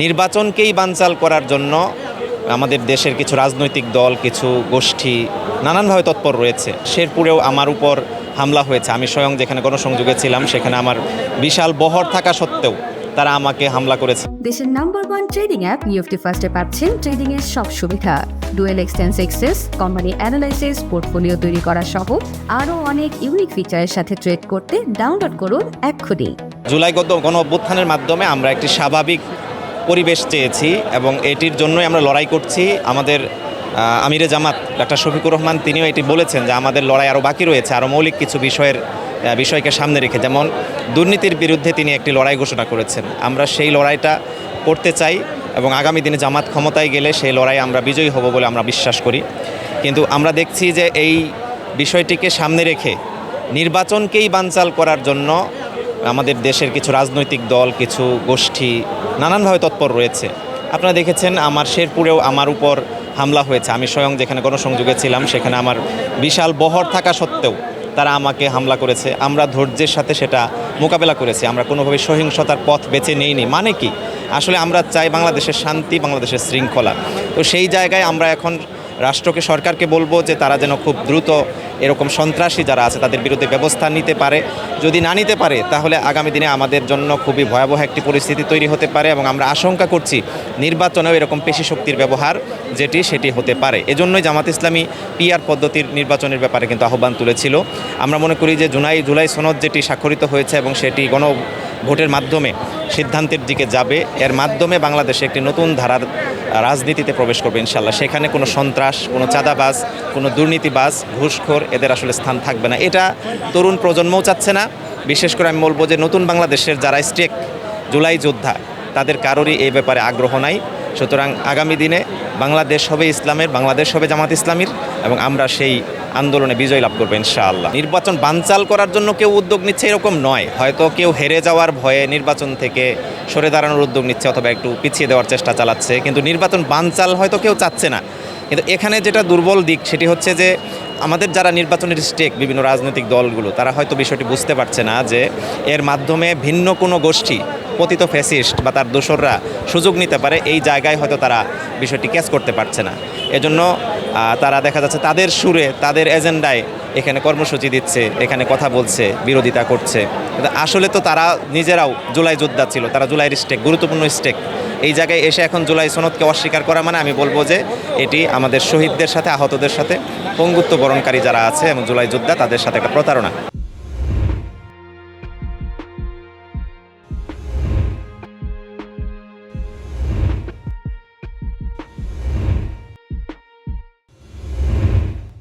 নির্বাচনকেই বানচাল করার জন্য আমাদের দেশের কিছু রাজনৈতিক দল, কিছু গোষ্ঠী নানানভাবে তৎপর রয়েছে। শেরপুরেও আমার উপর হামলা হয়েছে। আমি স্বয়ং যেখানে গণসংযোগে ছিলাম সেখানে আমার বিশাল বহর থাকা সত্ত্বেও তারা আমাকে হামলা করেছে। দেশের নাম্বার 1 ট্রেডিং অ্যাপ নিফটি ফার্স্টে পাচ্ছেন ট্রেডিং এর সব সুবিধা, dual exchange access, company analysis, portfolio তৈরি করা সহ আরও অনেক ইউনিক ফিচারের সাথে ট্রেড করতে ডাউনলোড করুন এক্ষুনি। জুলাই গণ অভ্যুত্থানের মাধ্যমে আমরা একটি স্বাভাবিক পরিবেশ চেয়েছি এবং এটির জন্যই আমরা লড়াই করছি। আমাদের আমিরে জামাত ডাক্তার শফিকুর রহমান তিনিও এটি বলেছেন যে আমাদের লড়াই আরও বাকি রয়েছে, আরও মৌলিক কিছু বিষয়কে সামনে রেখে, যেমন দুর্নীতির বিরুদ্ধে তিনি একটি লড়াই ঘোষণা করেছেন। আমরা সেই লড়াইটা করতে চাই এবং আগামী দিনে জামাত ক্ষমতায় গেলে সেই লড়াই আমরা বিজয়ী হব বলে আমরা বিশ্বাস করি। কিন্তু আমরা দেখছি যে এই বিষয়টিকে সামনে রেখে নির্বাচনকেই বানচাল করার জন্য আমাদের দেশের কিছু রাজনৈতিক দল, কিছু গোষ্ঠী নানানভাবে তৎপর রয়েছে। আপনারা দেখেছেন আমার শেরপুরেও আমার উপর হামলা হয়েছে। আমি স্বয়ং যেখানে গণসংযোগে ছিলাম সেখানে আমার বিশাল বহর থাকা সত্ত্বেও তারা আমাকে হামলা করেছে। আমরা ধৈর্যের সাথে সেটা মোকাবেলা করেছি। আমরা কোনোভাবে সহিংসতার পথ বেছে নিইনি। মানে কি, আসলে আমরা চাই বাংলাদেশের শান্তি, বাংলাদেশের শৃঙ্খলা। তো সেই জায়গায় আমরা এখন রাষ্ট্রকে, সরকারকে বলবো যে তারা যেন খুব দ্রুত এরকম সন্ত্রাসী যারা আছে তাদের বিরুদ্ধে ব্যবস্থা নিতে পারে। যদি না নিতে পারে তাহলে আগামী দিনে আমাদের জন্য খুবই ভয়াবহ একটি পরিস্থিতি তৈরি হতে পারে এবং আমরা আশঙ্কা করছি নির্বাচনেও এরকম পেশি শক্তির ব্যবহার সেটি হতে পারে। এজন্যই জামাত ইসলামী পিআর পদ্ধতির নির্বাচনের ব্যাপারে কিন্তু আহ্বান তুলেছিল। আমরা মনে করি যে জুলাই সনদ যেটি স্বাক্ষরিত হয়েছে এবং সেটি গণভোটের মাধ্যমে সিদ্ধান্তের দিকে যাবে, এর মাধ্যমে বাংলাদেশে একটি নতুন ধারার রাজনীতিতে প্রবেশ করবে ইনশাল্লাহ। সেখানে কোনো সন্ত্রাস, কোনো চাঁদাবাজ, কোনো দুর্নীতিবাজ, ঘুষখোর এদের আসলে স্থান থাকবে না। এটা তরুণ প্রজন্মও চাচ্ছে না। বিশেষ করে আমি বলবো যে নতুন বাংলাদেশের যারা স্টেক জুলাই যোদ্ধা তাদের কারোরই এই ব্যাপারে আগ্রহ নাই। সুতরাং আগামী দিনে বাংলাদেশ হবে ইসলামের, বাংলাদেশ হবে জামাত ইসলামীর এবং আমরা সেই আন্দোলনে বিজয় লাভ করবো ইনশাআল্লাহ। নির্বাচন বানচাল করার জন্য কেউ উদ্যোগ নিচ্ছে এরকম নয়, হয়তো কেউ হেরে যাওয়ার ভয়ে নির্বাচন থেকে সরে দাঁড়ানোর উদ্যোগ নিচ্ছে অথবা একটু পিছিয়ে দেওয়ার চেষ্টা চালাচ্ছে, কিন্তু নির্বাচন বানচাল হয়তো কেউ চাচ্ছে না। কিন্তু এখানে যেটা দুর্বল দিক সেটি হচ্ছে যে আমাদের যারা নির্বাচনের স্টেক বিভিন্ন রাজনৈতিক দলগুলো তারা হয়তো বিষয়টি বুঝতে পারছে না যে এর মাধ্যমে ভিন্ন কোনো গোষ্ঠী, পতিত ফ্যাসিস্ট বা তার দোসররা সুযোগ নিতে পারে। এই জায়গায় হয়তো তারা বিষয়টি ক্যাচ করতে পারছে না। এজন্য তারা দেখা যাচ্ছে তাদের সুরে, তাদের এজেন্ডায় এখানে কর্মসূচি দিচ্ছে, এখানে কথা বলছে, বিরোধিতা করছে। কিন্তু আসলে তো তারা নিজেরাও জুলাই যোদ্ধা ছিল, তারা জুলাইয়ের স্টেক, গুরুত্বপূর্ণ স্টেক। এই জায়গায় এসে এখন জুলাই সনদকে অস্বীকার করা মানে আমি বলবো যে এটি আমাদের শহীদদের সাথে, আহতদের সাথে, পঙ্গুত্ব বরণকারী যারা আছে এবং জুলাই যোদ্ধা তাদের সাথে একটা প্রতারণা।